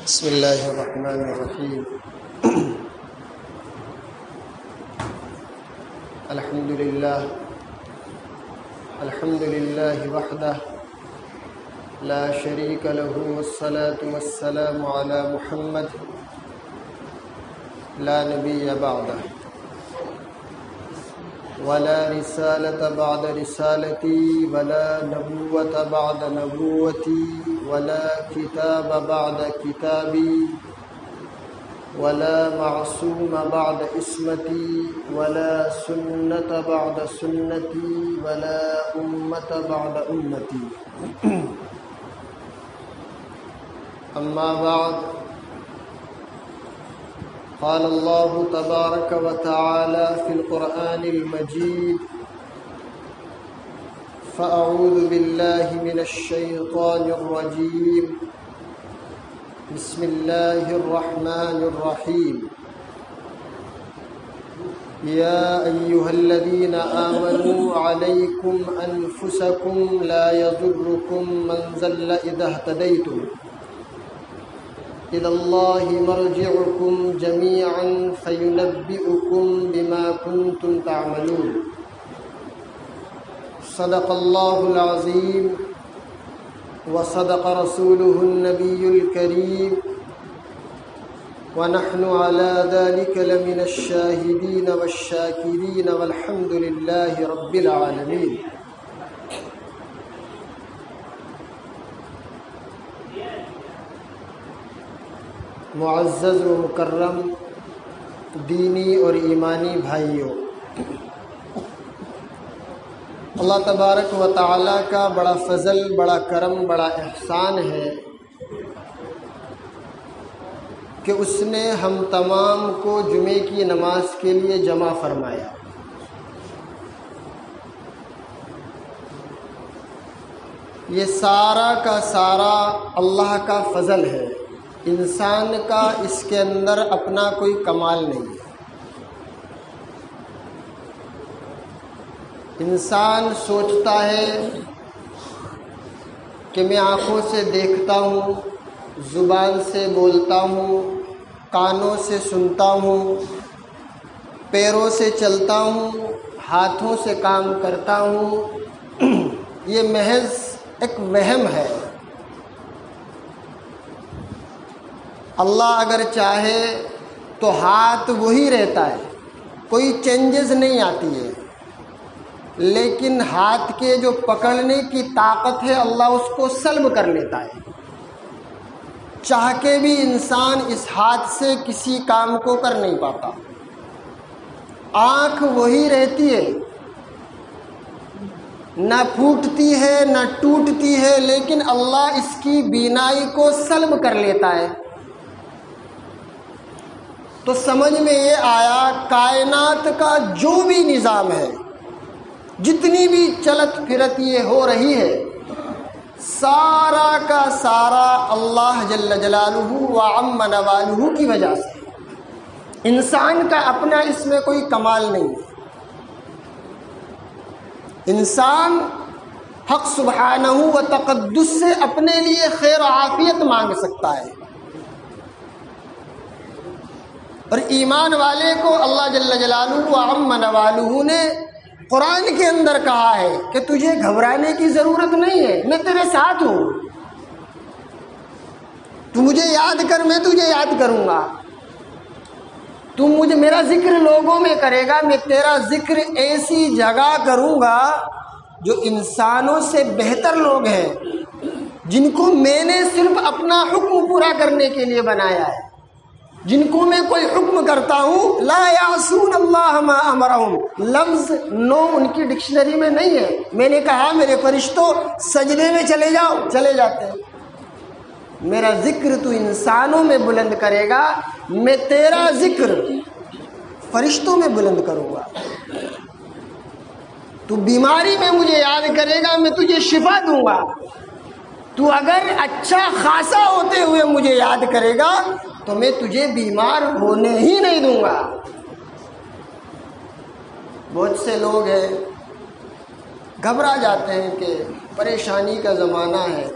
بسم اللہ الرحمن الرحیم الحمد للہ وحدہ لا شریک لہ والصلاة والسلام علی محمد لا نبی بعدہ ولا رسالة بعد رسالتی ولا نبوة بعد نبوتی ولا کتاب بعد کتابی ولا معصوم بعد اسمتی ولا سنت بعد سنتی ولا امت بعد امتی اما بعد قال اللہ تبارک و تعالی فی القرآن المجید فأعوذ باللہ من الشیطان الرجیم بسم اللہ الرحمن الرحیم یا ایہا الذین آمنوا علیکم انفسکم لا یضرکم من ضل اذا اہتدیتم إِذَا اللَّهِ مَرْجِعُكُمْ جَمِيعًا فَيُنَبِّئُكُمْ بِمَا كُنْتُمْ تَعْمَلُونَ صدق اللہ العظیم وصدق رسوله النبی الکریم ونحن على ذلك لمن الشاہدین والشاکرین والحمد للہ رب العالمین۔ معزز و مکرم دینی اور ایمانی بھائیوں، اللہ تبارک و تعالیٰ کا بڑا فضل، بڑا کرم، بڑا احسان ہے کہ اس نے ہم تمام کو جمعے کی نماز کے لیے جمع فرمایا۔ یہ سارا کا سارا اللہ کا فضل ہے، انسان کا اس کے اندر اپنا کوئی کمال نہیں ہے۔ انسان سوچتا ہے کہ میں آنکھوں سے دیکھتا ہوں، زبان سے بولتا ہوں، کانوں سے سنتا ہوں، پیروں سے چلتا ہوں، ہاتھوں سے کام کرتا ہوں۔ یہ محض ایک وہم ہے۔ اللہ اگر چاہے تو ہاتھ وہی رہتا ہے، کوئی چینجز نہیں آتی ہے، لیکن ہاتھ کے جو پکڑنے کی طاقت ہے اللہ اس کو سلب کر لیتا ہے۔ چاہ کے بھی انسان اس ہاتھ سے کسی کام کو کر نہیں پاتا۔ آنکھ وہی رہتی ہے، نہ پھوٹتی ہے نہ ٹوٹتی ہے، لیکن اللہ اس کی بینائی کو سلب کر لیتا ہے۔ تو سمجھ میں یہ آیا کائنات کا جو بھی نظام ہے، جتنی بھی چلت پھرت یہ ہو رہی ہے، سارا کا سارا اللہ جل جلالہ وعم نوالہ کی وجہ سے۔ انسان کا اپنا اس میں کوئی کمال نہیں ہے۔ انسان حق سبحانہ و تقدس سے اپنے لیے خیر و عافیت مانگ سکتا ہے، اور ایمان والے کو اللہ جل جلالہ وعم نوالہ نے قرآن کے اندر کہا ہے کہ تجھے گھبرانے کی ضرورت نہیں ہے، میں تیرے ساتھ ہوں، تو مجھے یاد کر، میں تجھے یاد کروں گا، تو مجھے میرا ذکر لوگوں میں کرے گا، میں تیرا ذکر ایسی جگہ کروں گا جو انسانوں سے بہتر لوگ ہیں، جن کو میں نے صرف اپنا حکم پورا کرنے کے لیے بنایا ہے، جن کو میں کوئی حکم کرتا ہوں لا یعصون اللہ ما امرہم، لفظ نو ان کی ڈکشنری میں نہیں ہے۔ میں نے کہا میرے فرشتوں سجدے میں چلے جاؤ، چلے جاتے ہیں۔ میرا ذکر تو انسانوں میں بلند کرے گا، میں تیرا ذکر فرشتوں میں بلند کروں گا۔ تو بیماری میں مجھے یاد کرے گا، میں تجھے شفا دوں گا۔ تو اگر اچھا خاصا ہوتے ہوئے مجھے یاد کرے گا تو میں تجھے بیمار ہونے ہی نہیں دوں گا۔ بہت سے لوگ ہیں گھبرا جاتے ہیں کہ پریشانی کا زمانہ ہے،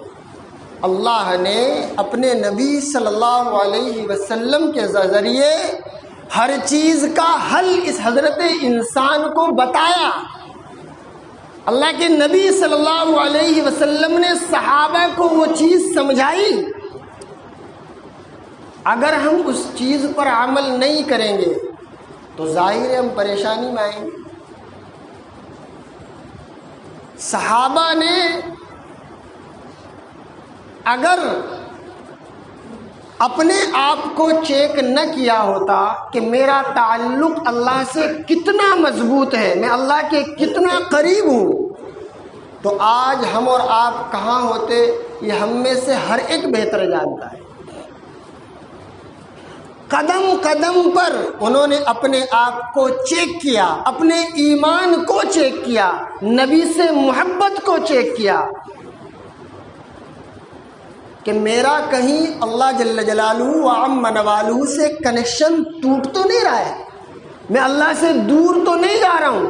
اللہ نے اپنے نبی صلی اللہ علیہ وسلم کے ذریعے ہر چیز کا حل اس حضرت انسان کو بتایا۔ اللہ کے نبی صلی اللہ علیہ وسلم نے صحابہ کو وہ چیز سمجھائی۔ اگر ہم اس چیز پر عمل نہیں کریں گے تو ظاہر ہے ہم پریشانی میں آئیں گے۔ صحابہ نے اگر اپنے آپ کو چیک نہ کیا ہوتا کہ میرا تعلق اللہ سے کتنا مضبوط ہے، میں اللہ کے کتنا قریب ہوں، تو آج ہم اور آپ کہاں ہوتے یہ ہم میں سے ہر ایک بہتر جانتا ہے۔ قدم قدم پر انہوں نے اپنے آپ کو چیک کیا، اپنے ایمان کو چیک کیا، نبی سے محبت کو چیک کیا کہ میرا کہیں اللہ جل جلالہ و عم نوالہ سے کنیکشن ٹوٹ تو نہیں رہا ہے، میں اللہ سے دور تو نہیں جا رہا ہوں۔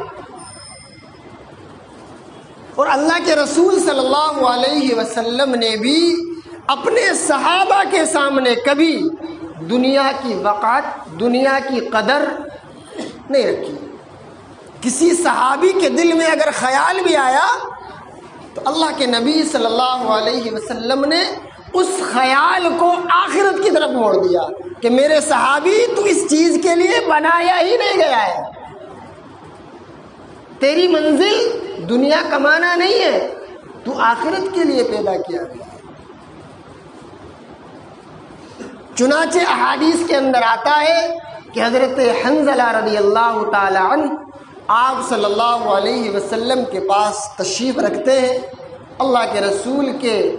اور اللہ کے رسول صلی اللہ علیہ وسلم نے بھی اپنے صحابہ کے سامنے کبھی دنیا کی وقعت، دنیا کی قدر نہیں رکھی۔ کسی صحابی کے دل میں اگر خیال بھی آیا تو اللہ کے نبی صلی اللہ علیہ وسلم نے اس خیال کو آخرت کی طرف موڑ دیا کہ میرے صحابی تو اس چیز کے لیے بنایا ہی نہیں گیا ہے، تیری منزل دنیا کمانا نہیں ہے، تو آخرت کے لیے پیدا کیا گیا۔ چنانچہ احادیث کے اندر آتا ہے کہ حضرت حنظلہ رضی اللہ تعالی عنہ آپ صلی اللہ علیہ وسلم کے پاس تشریف رکھتے ہیں، اللہ کے رسول کے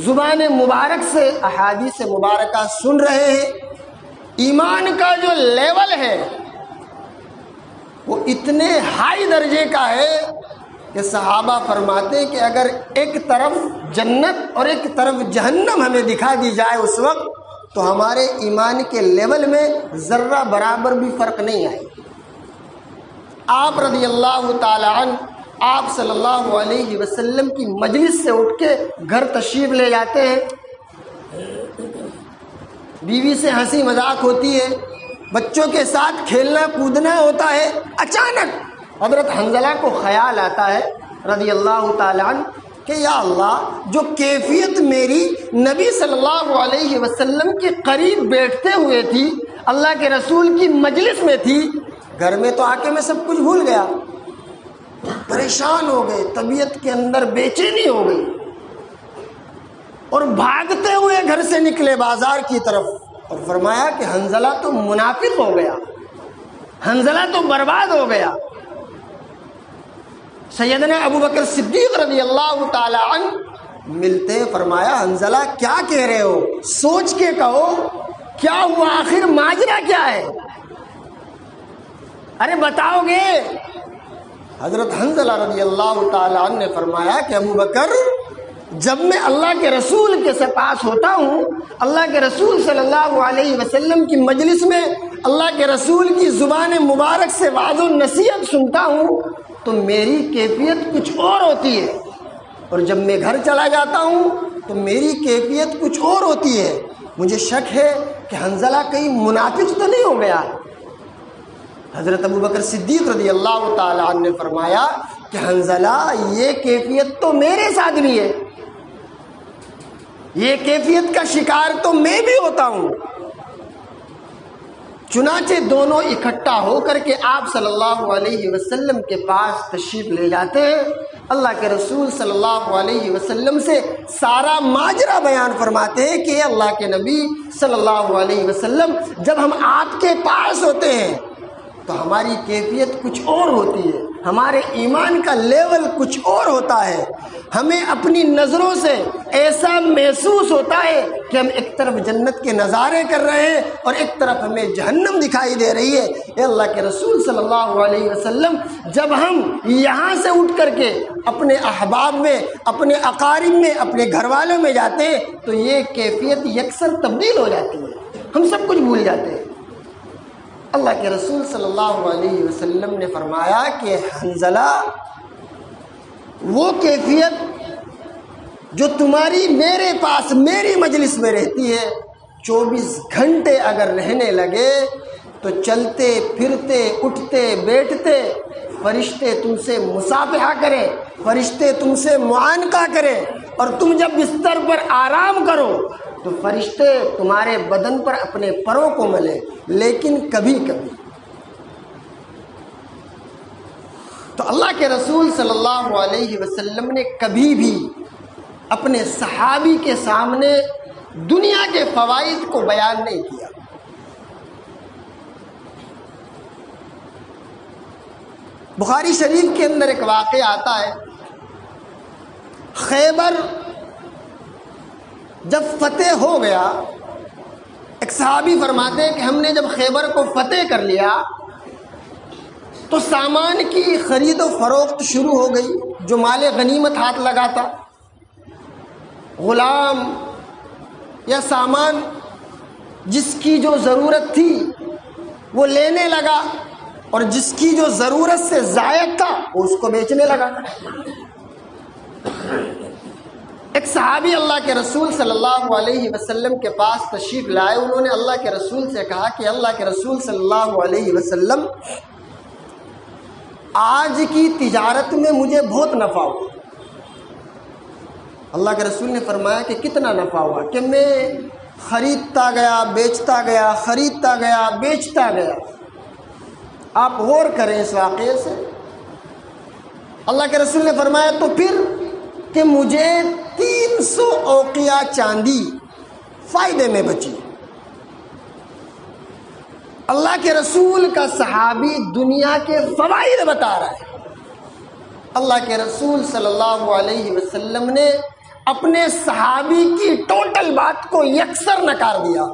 زبان مبارک سے احادیث مبارکہ سن رہے ہیں۔ ایمان کا جو لیول ہے وہ اتنے ہائی درجے کا ہے کہ صحابہ فرماتے ہیں کہ اگر ایک طرف جنت اور ایک طرف جہنم ہمیں دکھا دی جائے اس وقت تو ہمارے ایمان کے لیول میں ذرہ برابر بھی فرق نہیں آئے۔ آپ رضی اللہ تعالی عنہ آپ صلی اللہ علیہ وسلم کی مجلس سے اٹھ کے گھر تشریف لے جاتے ہیں، بیوی سے ہنسی مذاق ہوتی ہے، بچوں کے ساتھ کھیلنا کودنا ہوتا ہے۔ اچانک حضرت حنظلہ کو خیال آتا ہے رضی اللہ تعالی عنہ کہ یا اللہ، جو کیفیت میری نبی صلی اللہ علیہ وسلم کے قریب بیٹھتے ہوئے تھی، اللہ کے رسول کی مجلس میں تھی، گھر میں تو آ کے میں سب کچھ بھول گیا، پریشان ہو گئے، طبیعت کے اندر بے چینی ہو گئی، اور بھاگتے ہوئے گھر سے نکلے بازار کی طرف، اور فرمایا کہ حنظلہ تو منافق ہو گیا، حنظلہ تو برباد ہو گیا۔ سیدنا ابوبکر صدیق رضی اللہ تعالی عنہ ملتے، فرمایا حنظلہ کیا کہہ رہے ہو، سوچ کے کہو کیا ہوا، آخر ماجرا کیا ہے، ارے بتاؤ گے۔ حضرت حنظلہ رضی اللہ تعالی عنہ نے فرمایا کہ ابوبکر، جب میں اللہ کے رسول کے پاس ہوتا ہوں، اللہ کے رسول صلی اللہ علیہ وسلم کی مجلس میں اللہ کے رسول کی زبان مبارک سے وعظ و نصیحت سنتا ہوں تو میری کیفیت کچھ اور ہوتی ہے، اور جب میں گھر چلا جاتا ہوں تو میری کیفیت کچھ اور ہوتی ہے۔ مجھے شک ہے کہ حنظلہ کہیں منافق تو نہیں ہو گیا۔ حضرت ابوبکر صدیق رضی اللہ تعالی عنہ نے فرمایا کہ حنظلہ، یہ کیفیت تو میرے ساتھ بھی ہے، یہ کیفیت کا شکار تو میں بھی ہوتا ہوں۔ چنانچہ دونوں اکٹھا ہو کر کے آپ صلی اللہ علیہ وسلم کے پاس تشریف لے جاتے ہیں، اللہ کے رسول صلی اللہ علیہ وسلم سے سارا ماجرا بیان فرماتے ہیں کہ اللہ کے نبی صلی اللہ علیہ وسلم، جب ہم آپ کے پاس ہوتے ہیں تو ہماری کیفیت کچھ اور ہوتی ہے، ہمارے ایمان کا لیول کچھ اور ہوتا ہے، ہمیں اپنی نظروں سے ایسا محسوس ہوتا ہے کہ ہم ایک طرف جنت کے نظارے کر رہے ہیں اور ایک طرف ہمیں جہنم دکھائی دے رہی ہے۔ اے اللہ کے رسول صلی اللہ علیہ وسلم، جب ہم یہاں سے اٹھ کر کے اپنے احباب میں، اپنے اقارب میں، اپنے گھر والوں میں جاتے ہیں تو یہ کیفیت یکسر تبدیل ہو جاتی ہے، ہم سب کچھ بھول جاتے ہیں۔ اللہ کے رسول صلی اللہ علیہ وسلم نے فرمایا کہ حنظلہ، وہ کیفیت جو تمہاری میرے پاس میری مجلس میں رہتی ہے 24 گھنٹے اگر رہنے لگے تو چلتے پھرتے اٹھتے بیٹھتے فرشتے تم سے مصافحہ کریں، فرشتے تم سے معانقہ کریں، اور تم جب بستر پر آرام کرو تو فرشتے تمہارے بدن پر اپنے پروں کو ملے، لیکن کبھی کبھی تو اللہ کے رسول صلی اللہ علیہ وسلم نے کبھی بھی اپنے صحابی کے سامنے دنیا کے فوائد کو بیان نہیں کیا۔ بخاری شریف کے اندر ایک واقعہ آتا ہے، خیبر جب فتح ہو گیا، ایک صحابی فرماتے ہیں کہ ہم نے جب خیبر کو فتح کر لیا تو سامان کی خرید و فروخت شروع ہو گئی، جو مال غنیمت ہاتھ لگا تھا، غلام یا سامان جس کی جو ضرورت تھی وہ لینے لگا، اور جس کی جو ضرورت سے زائد تھا وہ اس کو بیچنے لگا۔ ایک صحابی اللہ کے رسول صلی اللہ علیہ وسلم کے پاس تشریف لائے، انہوں نے اللہ کے رسول سے کہا کہ اللہ کے رسول صلی اللہ علیہ وسلم، آج کی تجارت میں مجھے بہت نفع ہوا۔ اللہ کے رسول نے فرمایا کہ کتنا نفع ہوا؟ کہ میں خریدتا گیا بیچتا گیا، خریدتا گیا بیچتا گیا۔ آپ غور کریں اس واقعے سے۔ اللہ کے رسول نے فرمایا تو پھر کہ مجھے 300 اوقیہ چاندی فائدے میں بچی۔ اللہ کے رسول کا صحابی دنیا کے فوائد بتا رہا ہے۔ اللہ کے رسول صلی اللہ علیہ وسلم نے اپنے صحابی کی ٹوٹل بات کو یکسر نکار دیا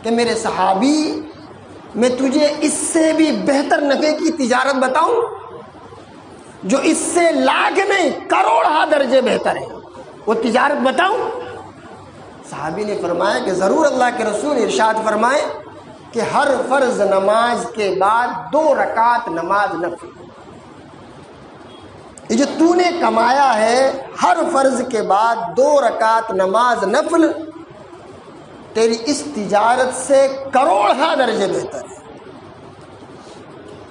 کہ میرے صحابی، میں تجھے اس سے بھی بہتر نفع کی تجارت بتاؤں جو اس سے لاکھ نہیں کروڑ درجے بہتر ہے، وہ تجارت بتاؤں؟ صحابی نے فرمایا کہ ضرور اللہ کے رسول۔ ارشاد فرمائے کہ ہر فرض نماز کے بعد 2 رکعت نماز نفل، یہ جو تو نے کمایا ہے ہر فرض کے بعد 2 رکعت نماز نفل، تیری اس تجارت سے کروڑ درجے بہتر ہے۔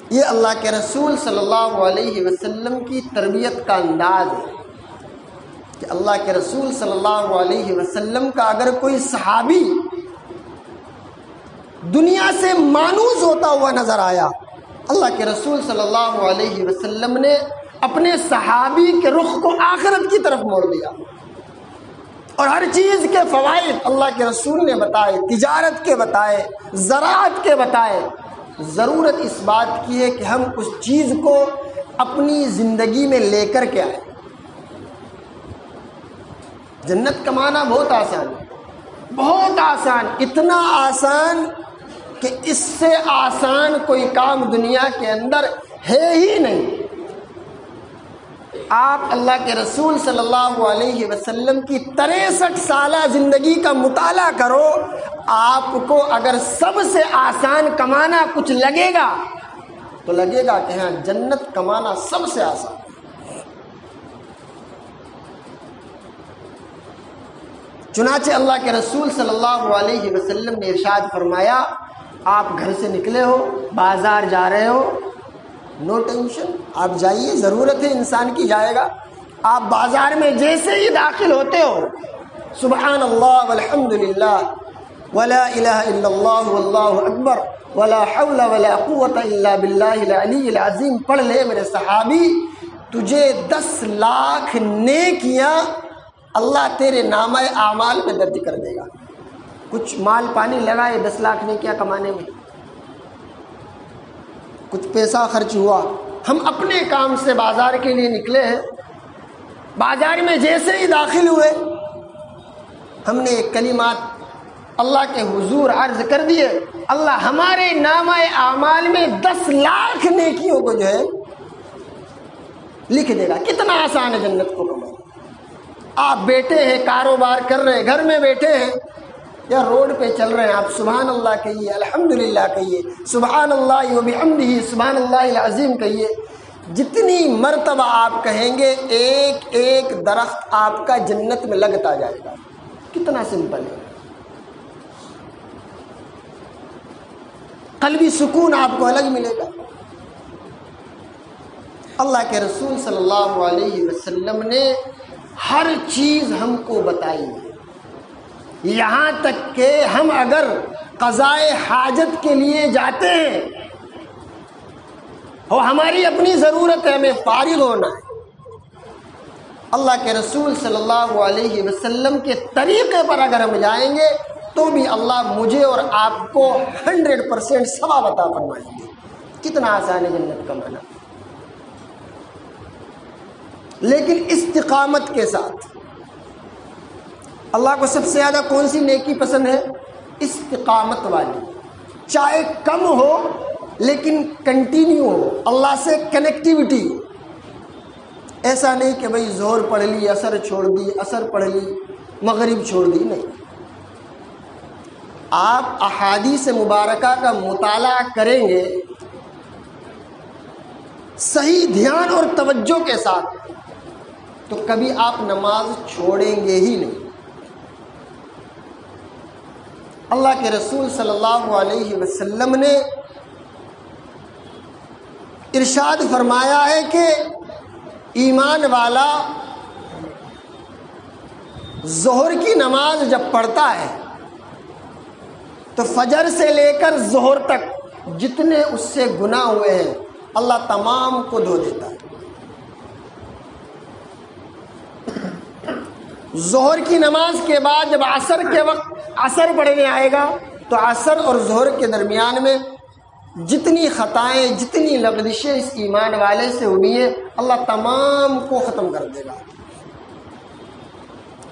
یہ اللہ کے رسول صلی اللہ علیہ وسلم کی تربیت کا انداز ہے کہ اللہ کے رسول صلی اللہ علیہ وسلم کا اگر کوئی صحابی دنیا سے مانوس ہوتا ہوا نظر آیا، اللہ کے رسول صلی اللہ علیہ وسلم نے اپنے صحابی کے رخ کو آخرت کی طرف موڑ دیا، اور ہر چیز کے فوائد اللہ کے رسول نے بتائے، تجارت کے بتائے، زراعت کے بتائے۔ ضرورت اس بات کی ہے کہ ہم اس چیز کو اپنی زندگی میں لے کر کے آئیں۔ جنت کمانا بہت آسان ہے، بہت آسان، اتنا آسان کہ اس سے آسان کوئی کام دنیا کے اندر ہے ہی نہیں۔ آپ اللہ کے رسول صلی اللہ علیہ وسلم کی 63 سالہ زندگی کا مطالعہ کرو، آپ کو اگر سب سے آسان کمانا کچھ لگے گا تو لگے گا کہ ہاں جنت کمانا سب سے آسان۔ چنانچہ اللہ کے رسول صلی اللہ علیہ وسلم نے ارشاد فرمایا، آپ گھر سے نکلے ہو، بازار جا رہے ہو، نو ٹینشن، آپ جائیے، ضرورت ہے انسان کی، جائے گا۔ آپ بازار میں جیسے ہی داخل ہوتے ہو، سبحان اللہ والحمد للہ ولا الہ الا اللہ واللہ اکبر ولا حول ولا قوت الا باللہ العلی العظیم پڑھ لے میرے صحابی، تجھے 10 لاکھ نیکیاں اللہ تیرے نامہ اعمال میں درج کر دے گا۔ کچھ مال پانی لگائے 10 لاکھ نیکیاں کمانے میں، کچھ پیسہ خرچ ہوا، ہم اپنے کام سے بازار کے لیے نکلے ہیں، بازار میں جیسے ہی داخل ہوئے ہم نے ایک کلمات اللہ کے حضور عرض کر دیے، اللہ ہمارے نامہ اعمال میں 10 لاکھ نیکیوں کو جو ہے لکھ دے گا۔ کتنا آسان ہے جنت کو کمانا۔ آپ بیٹھے ہیں، کاروبار کر رہے ہیں، گھر میں بیٹھے ہیں یا روڈ پہ چل رہے ہیں، آپ سبحان اللہ کہیے، الحمدللہ کہیے، سبحان اللہ وبحمدہ سبحان اللہ العظیم کہیے، جتنی مرتبہ آپ کہیں گے ایک ایک درخت آپ کا جنت میں لگتا جائے گا. کتنا سمپل ہے. قلبی سکون آپ کو الگ ملے گا. اللہ کے رسول صلی اللہ علیہ وسلم نے ہر چیز ہم کو بتائی ہے. یہاں تک کہ ہم اگر قضائے حاجت کے لیے جاتے ہیں اور ہماری اپنی ضرورت ہے, ہمیں فارغ ہونا ہے, اللہ کے رسول صلی اللہ علیہ وسلم کے طریقے پر اگر ہم جائیں گے تو بھی اللہ مجھے اور آپ کو 100% ثواب عطا فرمائیں گے. کتنا آسان ہے جنت کا معنی. لیکن استقامت کے ساتھ. اللہ کو سب سے زیادہ کون سی نیکی پسند ہے؟ استقامت والی. چاہے کم ہو لیکن کنٹینیو ہو, اللہ سے کنیکٹیوٹی. ایسا نہیں کہ بھئی ظہر پڑھ لی عصر چھوڑ دی, عصر پڑھ لی مغرب چھوڑ دی. نہیں, آپ احادیث مبارکہ کا مطالعہ کریں گے صحیح دھیان اور توجہ کے ساتھ تو کبھی آپ نماز چھوڑیں گے ہی نہیں. اللہ کے رسول صلی اللہ علیہ وسلم نے ارشاد فرمایا ہے کہ ایمان والا ظہر کی نماز جب پڑھتا ہے تو فجر سے لے کر ظہر تک جتنے اس سے گناہ ہوئے ہیں اللہ تمام کو دھو دیتا ہے. ظہر کی نماز کے بعد جب عصر کے وقت عصر پڑھنے آئے گا تو عصر اور ظہر کے درمیان میں جتنی خطائیں جتنی لغزشیں اس ایمان والے سے ہوئی ہیں اللہ تمام کو ختم کر دے گا.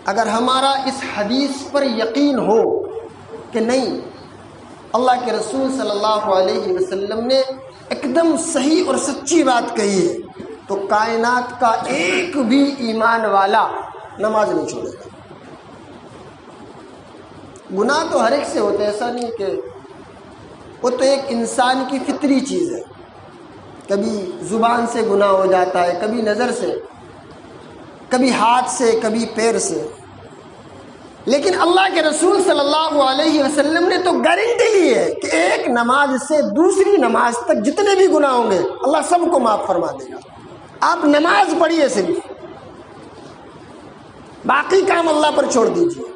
اگر ہمارا اس حدیث پر یقین ہو کہ نہیں اللہ کے رسول صلی اللہ علیہ وسلم نے ایک دم صحیح اور سچی بات کہی ہے تو کائنات کا ایک بھی ایمان والا نماز نہیں چھوڑے گا. گناہ تو ہر ایک سے ہوتے ہیں, ایسا نہیں کہ وہ تو ایک انسان کی فطری چیز ہے. کبھی زبان سے گناہ ہو جاتا ہے, کبھی نظر سے, کبھی ہاتھ سے, کبھی پیر سے. لیکن اللہ کے رسول صلی اللہ علیہ وسلم نے تو گارنٹی لی ہے کہ ایک نماز سے دوسری نماز تک جتنے بھی گناہ ہوں گے اللہ سب کو معاف فرما دے گا. آپ نماز پڑھیے صرف, باقی کام اللہ پر چھوڑ دیجیے.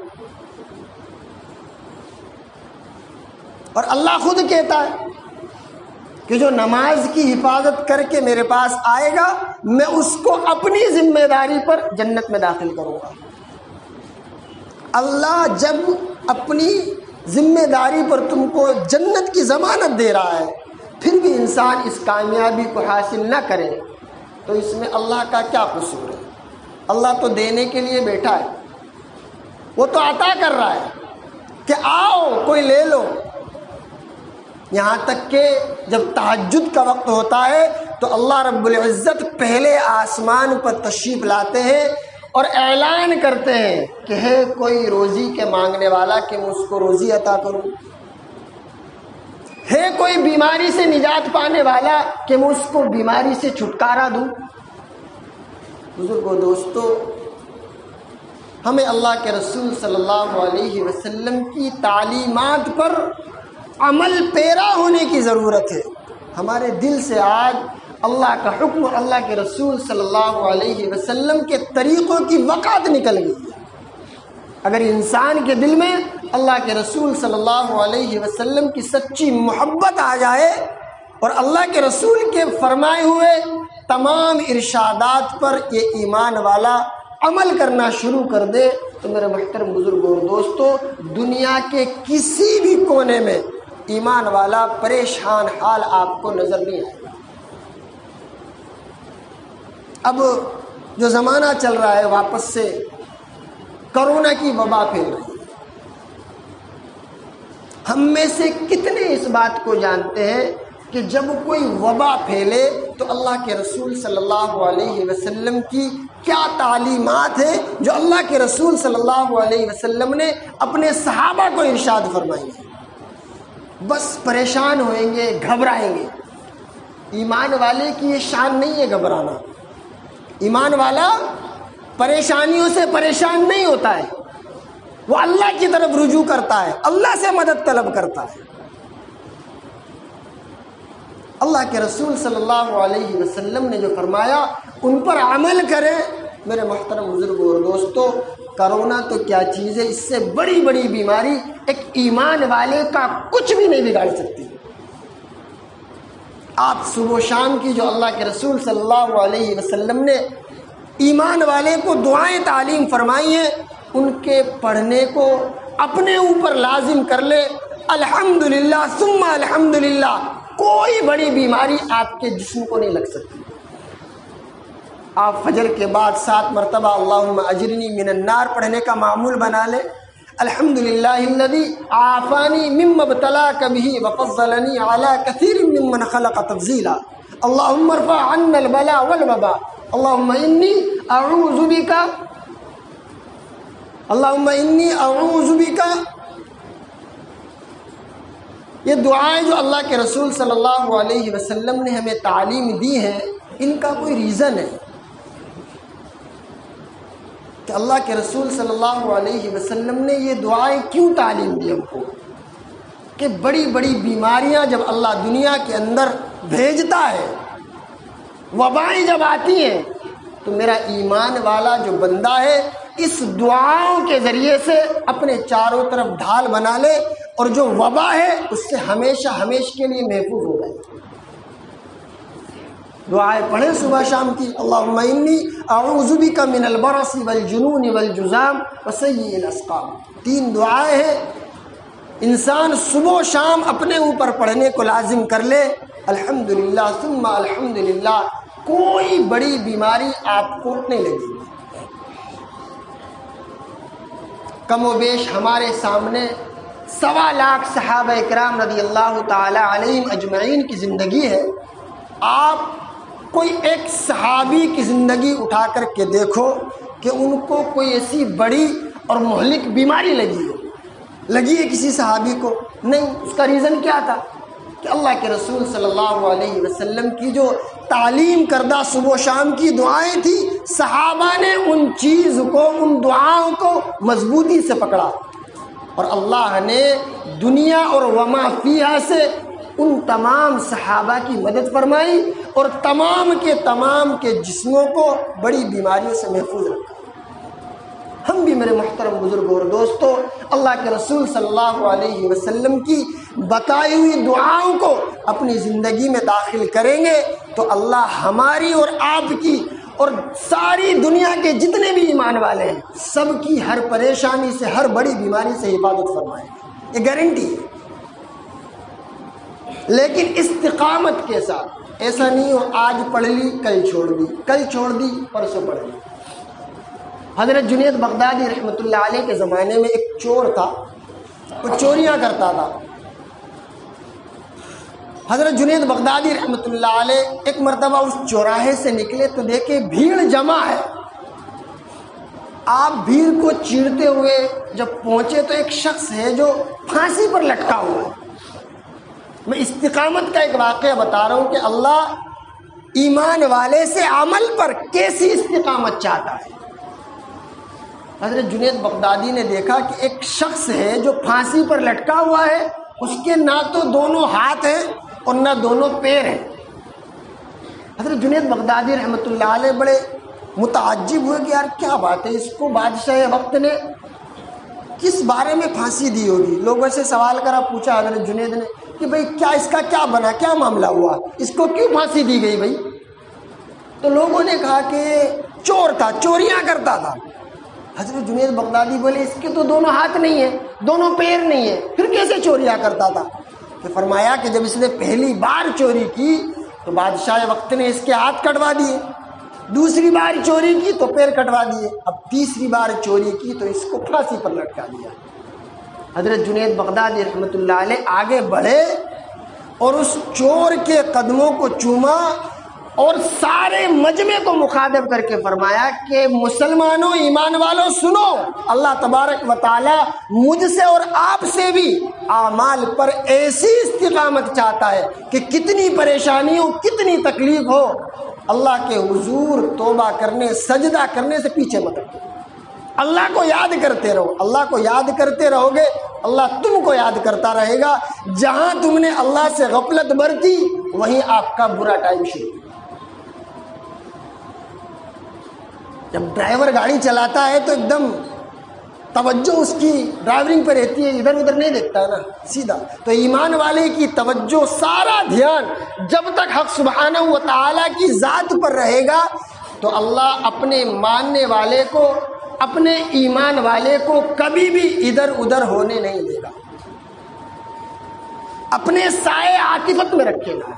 اور اللہ خود کہتا ہے کہ جو نماز کی حفاظت کر کے میرے پاس آئے گا میں اس کو اپنی ذمہ داری پر جنت میں داخل کروں گا. اللہ جب اپنی ذمہ داری پر تم کو جنت کی ضمانت دے رہا ہے پھر بھی انسان اس کامیابی کو حاصل نہ کرے تو اس میں اللہ کا کیا قصور ہے؟ اللہ تو دینے کے لیے بیٹھا ہے, وہ تو عطا کر رہا ہے کہ آؤ کوئی لے لو. یہاں تک کہ جب تہجد کا وقت ہوتا ہے تو اللہ رب العزت پہلے آسمان پر تشریف لاتے ہیں اور اعلان کرتے ہیں کہ ہے کوئی روزی کے مانگنے والا کہ میں اس کو روزی عطا کروں, ہے کوئی بیماری سے نجات پانے والا کہ میں اس کو بیماری سے چھٹکارا دوں. بزرگوں, دوستو, ہمیں اللہ کے رسول صلی اللہ علیہ وسلم کی تعلیمات پر عمل پیرا ہونے کی ضرورت ہے. ہمارے دل سے آج اللہ کا حکم اور اللہ کے رسول صلی اللہ علیہ وسلم کے طریقوں کی وقعت نکل گئی ہے. اگر انسان کے دل میں اللہ کے رسول صلی اللہ علیہ وسلم کی سچی محبت آ جائے اور اللہ کے رسول کے فرمائے ہوئے تمام ارشادات پر یہ ایمان والا عمل کرنا شروع کر دے تو میرے محترم بزرگوں اور دوستو, دنیا کے کسی بھی کونے میں ایمان والا پریشان حال آپ کو نظر نہیں آئے گا. اب جو زمانہ چل رہا ہے واپس سے کرونا کی وبا پھیل رہی ہے. ہم میں سے کتنے اس بات کو جانتے ہیں کہ جب کوئی وبا پھیلے تو اللہ کے رسول صلی اللہ علیہ وسلم کی کیا تعلیمات ہیں جو اللہ کے رسول صلی اللہ علیہ وسلم نے اپنے صحابہ کو ارشاد فرمائی ہیں. بس پریشان ہوئیں گے, گھبرائیں گے. ایمان والے کی یہ شان نہیں ہے گھبرانا. ایمان والا پریشانیوں سے پریشان نہیں ہوتا ہے، وہ اللہ کی طرف رجوع کرتا ہے، اللہ سے مدد طلب کرتا ہے. اللہ کے رسول صلی اللہ علیہ وسلم نے جو فرمایا ان پر عمل کرے. میرے محترم بزرگوں اور دوستو، کرونا تو کیا چیز ہے، اس سے بڑی بڑی بیماری ایک ایمان والے کا کچھ بھی نہیں بگاڑ سکتی. آپ صبح و شام کی جو اللہ کے رسول صلی اللہ علیہ وسلم نے ایمان والے کو دعائیں تعلیم فرمائی ہیں، ان کے پڑھنے کو اپنے اوپر لازم کر لے. الحمدللہ ثم الحمدللہ، کوئی بڑی بیماری آپ کے جسم کو نہیں لگ سکتی. آپ فجر کے بعد 7 مرتبہ اللہم اجرنی من النار پڑھنے کا معمول بنا لے. الحمدللہ الذی عافانی مما ابتلاک بہ وفضلنی علی کثیر ممن خلق تفضیلا. اللہم ارفع عنا البلاء والوباء. اللہم انی اعوذ بک، اللہم انی اعوذ بک. یہ دعائیں جو اللہ کے رسول صلی اللہ علیہ وسلم نے ہمیں تعلیم دی ہے، ان کا کوئی ریزن ہے کہ اللہ کے رسول صلی اللہ علیہ وسلم نے یہ دعائیں کیوں تعلیم دی ہم کو؟ کہ بڑی بڑی بیماریاں جب اللہ دنیا کے اندر بھیجتا ہے، وبائیں جب آتی ہیں، تو میرا ایمان والا جو بندہ ہے اس دعاؤں کے ذریعے سے اپنے چاروں طرف ڈھال بنا لے، اور جو وبا ہے اس سے ہمیشہ ہمیشہ کے لیے محفوظ ہو جائے. دعائیں پڑھیں صبح شام کی. اللہم انی اعوذ بک من البرص والجنون والجذام وسیء الاسقام. 3 دعائیں ہیں، انسان صبح و شام اپنے اوپر پڑھنے کو لازم کر لے. الحمدللہ ثم الحمدللہ، کوئی بڑی بیماری آپ کو نہیں لگے گی. کم و بیش ہمارے سامنے 1.25 لاکھ صحابہ کرام رضی اللہ تعالی علیہم اجمعین کی زندگی ہے. آپ کوئی ایک صحابی کی زندگی اٹھا کر کے دیکھو کہ ان کو کوئی ایسی بڑی اور مہلک بیماری لگی ہے کسی صحابی کو؟ نہیں. اس کا ریزن کیا تھا؟ کہ اللہ کے رسول صلی اللہ علیہ وسلم کی جو تعلیم کردہ صبح و شام کی دعائیں تھی، صحابہ نے ان چیز کو، ان دعاؤں کو مضبوطی سے پکڑا، اور اللہ نے دنیا اور وما فیہا سے ان تمام صحابہ کی مدد فرمائی، اور تمام کے جسموں کو بڑی بیماریوں سے محفوظ رکھا. ہم بھی میرے محترم بزرگوں اور دوستوں اللہ کے رسول صلی اللہ علیہ وسلم کی بتائی ہوئی دعاؤں کو اپنی زندگی میں داخل کریں گے تو اللہ ہماری اور آپ کی اور ساری دنیا کے جتنے بھی ایمان والے ہیں سب کی ہر پریشانی سے، ہر بڑی بیماری سے حفاظت فرمائیں گے. یہ گارنٹی ہے. لیکن استقامت کے ساتھ. ایسا نہیں ہو آج پڑھ لی کل چھوڑ دی، کل چھوڑ دی پرسوں پڑھ لی. حضرت جنید بغدادی رحمۃ اللہ علیہ کے زمانے میں ایک چور تھا، وہ چوریاں کرتا تھا. حضرت جنید بغدادی رحمۃ اللہ علیہ ایک مرتبہ اس چوراہے سے نکلے تو دیکھے بھیڑ جمع ہے. آپ بھیڑ کو چیرتے ہوئے جب پہنچے تو ایک شخص ہے جو پھانسی پر لٹکا ہوا ہے. میں استقامت کا ایک واقعہ بتا رہا ہوں کہ اللہ ایمان والے سے عمل پر کیسی استقامت چاہتا ہے. حضرت جنید بغدادی نے دیکھا کہ ایک شخص ہے جو پھانسی پر لٹکا ہوا ہے، اس کے نہ تو دونوں ہاتھ ہیں اور نہ دونوں پیر ہیں. حضرت جنید بغدادی رحمۃ اللہ علیہ بڑے متعجب ہوئے کہ یار کیا بات ہے، اس کو بادشاہ وقت نے کس بارے میں پھانسی دی ہوگی. لوگوں سے سوال کرا، پوچھا حضرت جنید نے کہ بھئی کیا اس کا کیا بنا، کیا معاملہ ہوا، اس کو کیوں پھانسی دی گئی بھائی؟ تو لوگوں نے کہا کہ چور تھا، چوریاں کرتا تھا. حضرت جنید بغدادی بولے اس کے تو دونوں ہاتھ نہیں ہیں، دونوں پیر نہیں ہیں، پھر کیسے چوریاں کرتا تھا؟ کہ فرمایا کہ جب اس نے پہلی بار چوری کی تو بادشاہ وقت نے اس کے ہاتھ کٹوا دیے، دوسری بار چوری کی تو پیر کٹوا دیے، اب تیسری بار چوری کی تو اس کو پھانسی پر لٹکا دیا. حضرت جنید بغدادی رحمۃ اللہ علیہ آگے بڑھے اور اس چور کے قدموں کو چوما اور سارے مجمع کو مخاطب کر کے فرمایا کہ مسلمانوں، ایمان والوں سنو، اللہ تبارک و تعالی مجھ سے اور آپ سے بھی اعمال پر ایسی استقامت چاہتا ہے کہ کتنی پریشانی ہو، کتنی تکلیف ہو، اللہ کے حضور توبہ کرنے، سجدہ کرنے سے پیچھے مت ہٹو۔ اللہ کو یاد کرتے رہو، اللہ کو یاد کرتے رہو گے، اللہ تم کو یاد کرتا رہے گا۔ جہاں تم نے اللہ سے غفلت برتی وہیں آپ کا برا ٹائم شروع۔ جب ڈرائیور گاڑی چلاتا ہے تو ایک دم توجہ اس کی ڈرائیورنگ پہ رہتی ہے، ادھر ادھر نہیں دیکھتا ہے نا، سیدھا۔ تو ایمان والے کی توجہ، سارا دھیان جب تک حق سبحانہ و تعالیٰ کی ذات پر رہے گا تو اللہ اپنے ماننے والے کو، اپنے ایمان والے کو کبھی بھی ادھر ادھر ہونے نہیں دے گا، اپنے سائے عاطفت میں رکھے گا،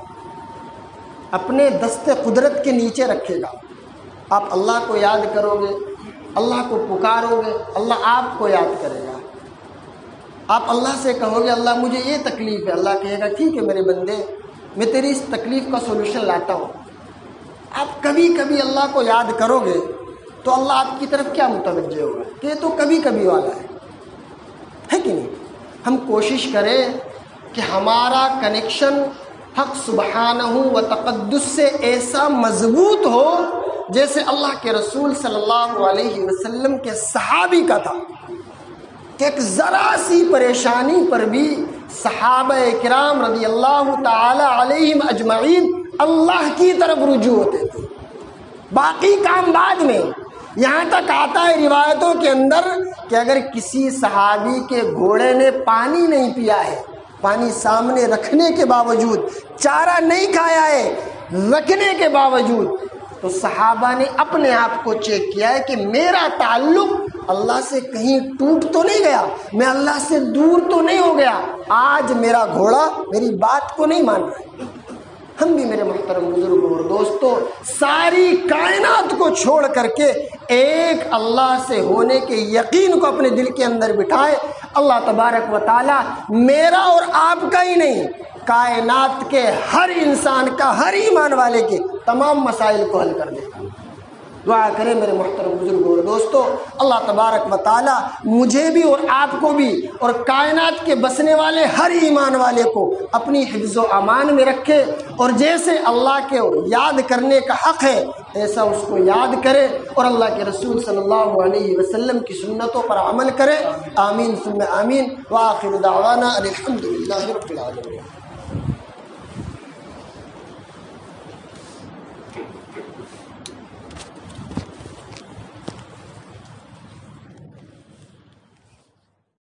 اپنے دست قدرت کے نیچے رکھے گا۔ آپ اللہ کو یاد کرو گے، اللہ کو پکارو گے، اللہ آپ کو یاد کرے گا۔ آپ اللہ سے کہو گے اللہ مجھے یہ تکلیف ہے، اللہ کہے گا ٹھیک ہے میرے بندے، میں تیری اس تکلیف کا سولوشن لاتا ہوں۔ آپ کبھی کبھی اللہ کو یاد کرو گے تو اللہ آپ کی طرف کیا متوجہ ہوگا کہ یہ تو کبھی کبھی والا ہے کہ نہیں؟ ہم کوشش کریں کہ ہمارا کنیکشن حق سبحانہ و تقدس سے ایسا مضبوط ہو جیسے اللہ کے رسول صلی اللہ علیہ وسلم کے صحابی کا تھا، کہ ایک ذرا سی پریشانی پر بھی صحابہ کرام رضی اللہ تعالی علیہم اجمعین اللہ کی طرف رجوع ہوتے تھے، باقی کام بعد میں۔ یہاں تک آتا ہے روایتوں کے اندر کہ اگر کسی صحابی کے گھوڑے نے پانی نہیں پیا ہے، پانی سامنے رکھنے کے باوجود، چارہ نہیں کھایا ہے رکھنے کے باوجود، تو صحابہ نے اپنے آپ کو چیک کیا ہے کہ میرا تعلق اللہ سے کہیں ٹوٹ تو نہیں گیا، میں اللہ سے دور تو نہیں ہو گیا، آج میرا گھوڑا میری بات کو نہیں مان رہا ہے۔ ہم بھی میرے محترم بزرگوں اور دوستوں ساری کائنات کو چھوڑ کر کے ایک اللہ سے ہونے کے یقین کو اپنے دل کے اندر بٹھائے۔ اللہ تبارک و تعالی میرا اور آپ کا ہی نہیں، کائنات کے ہر انسان کا، ہر ایمان والے کے تمام مسائل کو حل کر دے گا۔ دعا کریں میرے محترم بزرگوں اور دوستوں، اللہ تبارک و تعالی مجھے بھی اور آپ کو بھی اور کائنات کے بسنے والے ہر ایمان والے کو اپنی حفظ و امان میں رکھے، اور جیسے اللہ کے یاد کرنے کا حق ہے ایسا اس کو یاد کرے، اور اللہ کے رسول صلی اللہ علیہ وسلم کی سنتوں پر عمل کرے۔ آمین ثم آمین، وآخر دعوانا الحمد للہ رب العالمین۔